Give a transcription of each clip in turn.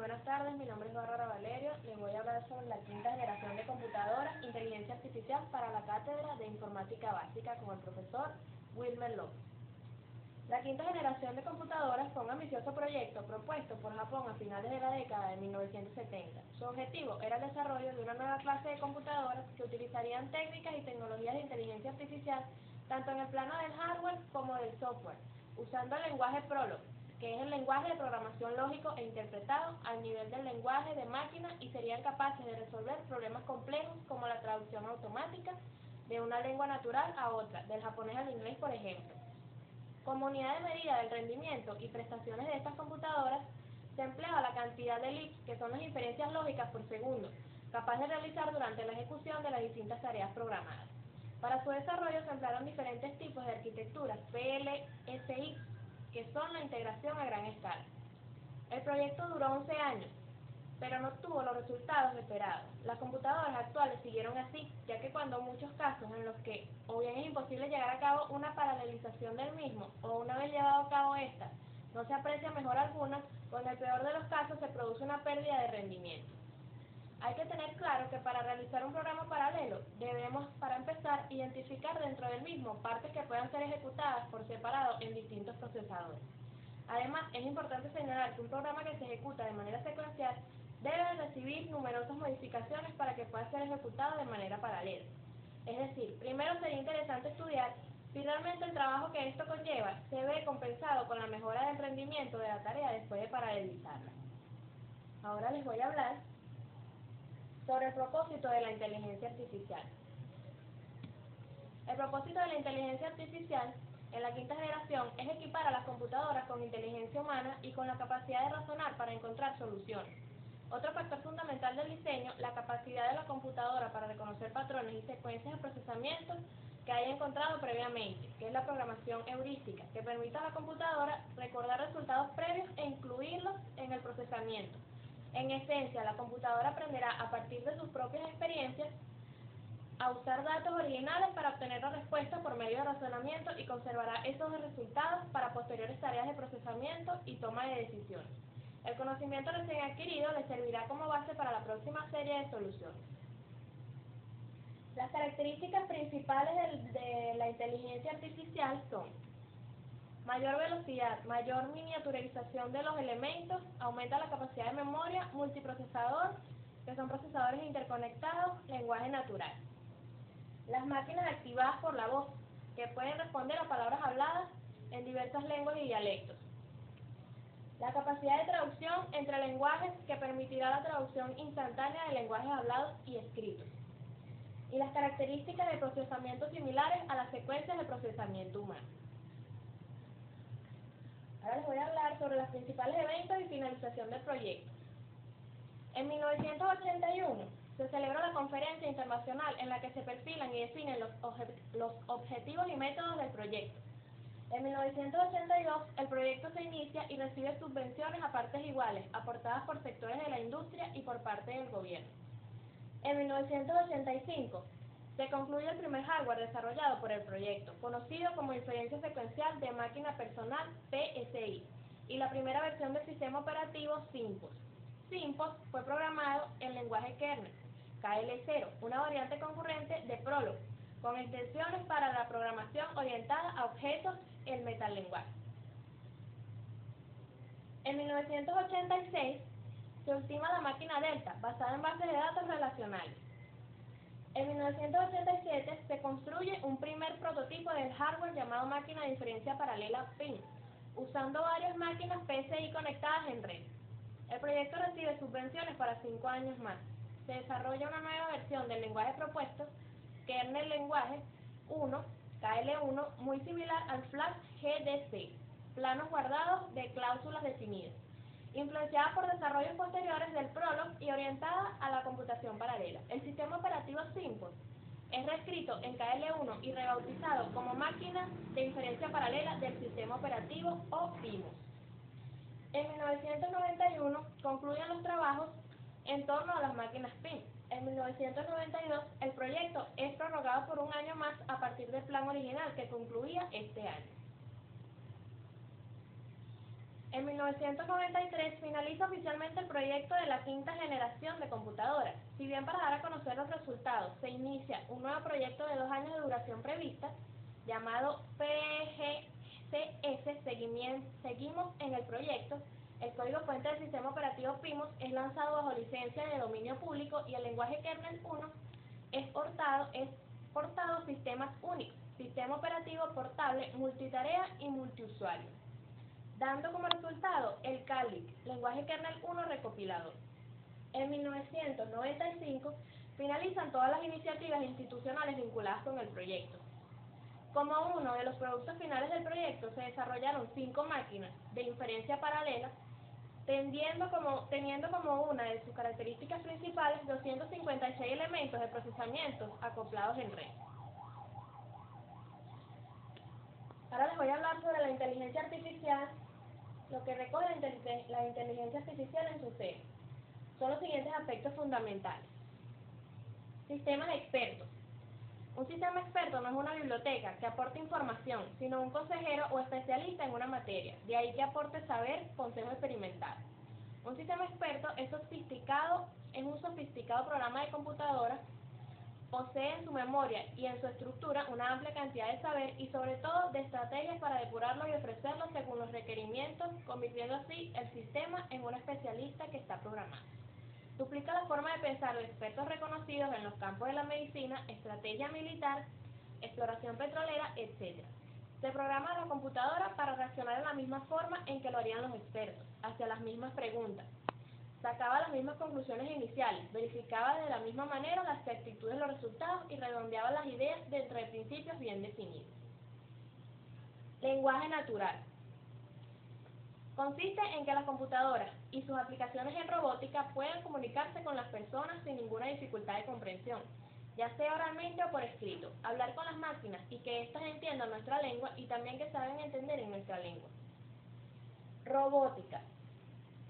buenas tardes, mi nombre es Bárbara Valerio, les voy a hablar sobre la quinta generación de computadoras, inteligencia artificial para la cátedra de informática básica con el profesor Wilmer López. La quinta generación de computadoras fue un ambicioso proyecto propuesto por Japón a finales de la década de 1970. Su objetivo era el desarrollo de una nueva clase de computadoras que utilizarían técnicas y tecnologías de inteligencia artificial tanto en el plano del hardware como del software, usando el lenguaje Prolog, que es el lenguaje de programación lógico e interpretado al nivel del lenguaje de máquina, y serían capaces de resolver problemas complejos como la traducción automática de una lengua natural a otra, del japonés al inglés, por ejemplo. Como unidad de medida del rendimiento y prestaciones de estas computadoras, se empleaba la cantidad de leaps, que son las inferencias lógicas por segundo, capaz de realizar durante la ejecución de las distintas tareas programadas. Para su desarrollo se emplearon diferentes tipos de arquitecturas PLSI, que son la integración a gran escala. El proyecto duró 11 años, pero no tuvo los resultados esperados. Las computadoras actuales siguieron así, ya que cuando muchos casos en los que o bien es imposible llegar a cabo una paralelización del mismo, o una vez llevado a cabo esta, no se aprecia mejora alguna, o en el peor de los casos se produce una pérdida de rendimiento. Hay que tener claro que para realizar un programa paralelo, debemos, para empezar, identificar dentro del mismo partes que puedan ser ejecutadas por separado en distintos procesadores. Además, es importante señalar que un programa que se ejecuta de manera secuencial debe recibir numerosas modificaciones para que pueda ser ejecutado de manera paralela. Es decir, primero sería interesante estudiar si realmente el trabajo que esto conlleva se ve compensado con la mejora del rendimiento de la tarea después de paralelizarla. Ahora les voy a hablar sobre el propósito de la inteligencia artificial. El propósito de la inteligencia artificial en la quinta generación es equipar a las computadoras con inteligencia humana y con la capacidad de razonar para encontrar soluciones. Otro factor fundamental del diseño, la capacidad de la computadora para reconocer patrones y secuencias de procesamiento que haya encontrado previamente, que es la programación heurística, que permite a la computadora recordar resultados previos e incluirlos en el procesamiento. En esencia, la computadora aprenderá a partir de sus propias experiencias a usar datos originales para obtener la respuesta por medio de razonamiento y conservará esos resultados para posteriores tareas de procesamiento y toma de decisiones. El conocimiento recién adquirido le servirá como base para la próxima serie de soluciones. Las características principales de la inteligencia artificial son: mayor velocidad, mayor miniaturización de los elementos, aumenta la capacidad de memoria, multiprocesador, que son procesadores interconectados, lenguaje natural. Las máquinas activadas por la voz, que pueden responder a palabras habladas en diversas lenguas y dialectos. La capacidad de traducción entre lenguajes, que permitirá la traducción instantánea de lenguajes hablados y escritos. Y las características de procesamiento similares a las secuencias de procesamiento humano. Ahora les voy a hablar sobre los principales eventos y finalización del proyecto. En 1981 se celebró la conferencia internacional en la que se perfilan y definen los objetivos y métodos del proyecto. En 1982 el proyecto se inicia y recibe subvenciones a partes iguales, aportadas por sectores de la industria y por parte del gobierno. En 1985 se concluye el primer hardware desarrollado por el proyecto, conocido como inferencia secuencial de máquina personal PSI, y la primera versión del sistema operativo SIMPOS. SIMPOS fue programado en lenguaje kernel, KL0, una variante concurrente de Prolog, con extensiones para la programación orientada a objetos en metalenguaje. En 1986 se ultima la máquina Delta, basada en bases de datos relacionales. En 1987 se construye un primer prototipo del hardware llamado máquina de inferencia paralela PIN, usando varias máquinas PCI conectadas en red. El proyecto recibe subvenciones para 5 años más. Se desarrolla una nueva versión del lenguaje propuesto, kernel lenguaje 1, KL1, muy similar al Flash GDC, planos guardados de cláusulas definidas, influenciada por desarrollos posteriores del Prolog y orientada a la computación paralela. El sistema operativo SIMPOS es reescrito en KL1 y rebautizado como máquina de inferencia paralela del sistema operativo o PIMOS. En 1991 concluyen los trabajos en torno a las máquinas PIN. En 1992 el proyecto es prorrogado por un año más a partir del plan original que concluía este año. En 1993 finaliza oficialmente el proyecto de la quinta generación de computadoras. Si bien para dar a conocer los resultados se inicia un nuevo proyecto de 2 años de duración prevista, llamado PGCS, seguimos en el proyecto. El código fuente del sistema operativo Primos es lanzado bajo licencia de dominio público y el lenguaje kernel 1 es portado sistemas únicos, sistema operativo portable, multitarea y multiusuario, dando como resultado el CALIC, lenguaje kernel 1 recopilador. En 1995 finalizan todas las iniciativas institucionales vinculadas con el proyecto. Como uno de los productos finales del proyecto se desarrollaron 5 máquinas de inferencia paralela, teniendo como una de sus características principales 256 elementos de procesamiento acoplados en red. Ahora les voy a hablar sobre la inteligencia artificial, lo que recoge la inteligencia artificial en su seno. Son los siguientes aspectos fundamentales. Sistemas expertos. Un sistema experto no es una biblioteca que aporte información, sino un consejero o especialista en una materia, de ahí que aporte saber, consejo experimental. Un sistema experto es un sofisticado programa de computadora, posee en su memoria y en su estructura una amplia cantidad de saber y sobre todo de estrategias para depurarlo y ofrecerlo según los requerimientos, convirtiendo así el sistema en un especialista que está programado. Duplica la forma de pensar de expertos reconocidos en los campos de la medicina, estrategia militar, exploración petrolera, etc. Se programa la computadora para reaccionar de la misma forma en que lo harían los expertos, hacia las mismas preguntas. Sacaba las mismas conclusiones iniciales, verificaba de la misma manera la exactitud de los resultados y redondeaba las ideas dentro de principios bien definidos. Lenguaje natural. Consiste en que las computadoras y sus aplicaciones en robótica puedan comunicarse con las personas sin ninguna dificultad de comprensión, ya sea oralmente o por escrito, hablar con las máquinas y que éstas entiendan nuestra lengua y también que saben entender en nuestra lengua. Robótica.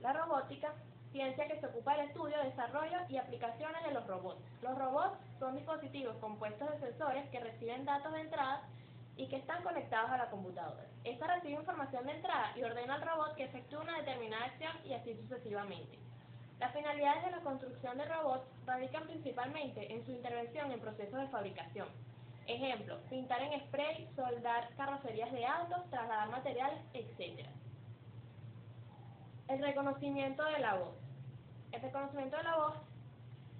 La robótica, ciencia que se ocupa del estudio, desarrollo y aplicaciones de los robots. Los robots son dispositivos compuestos de sensores que reciben datos de entrada y que están conectados a la computadora. Esta recibe información de entrada y ordena al robot que efectúe una determinada acción y así sucesivamente. Las finalidades de la construcción de robots radican principalmente en su intervención en procesos de fabricación. Ejemplo, pintar en spray, soldar carrocerías de autos, trasladar materiales, etc. El reconocimiento de la voz. El reconocimiento de la voz,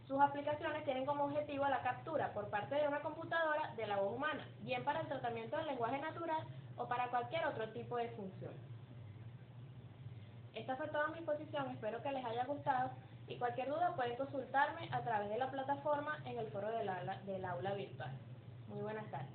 sus aplicaciones tienen como objetivo la captura por parte de una computadora de la voz humana, bien para el tratamiento del lenguaje natural o para cualquier otro tipo de función. Esta fue toda mi exposición, espero que les haya gustado y cualquier duda pueden consultarme a través de la plataforma en el foro del aula virtual. Muy buenas tardes.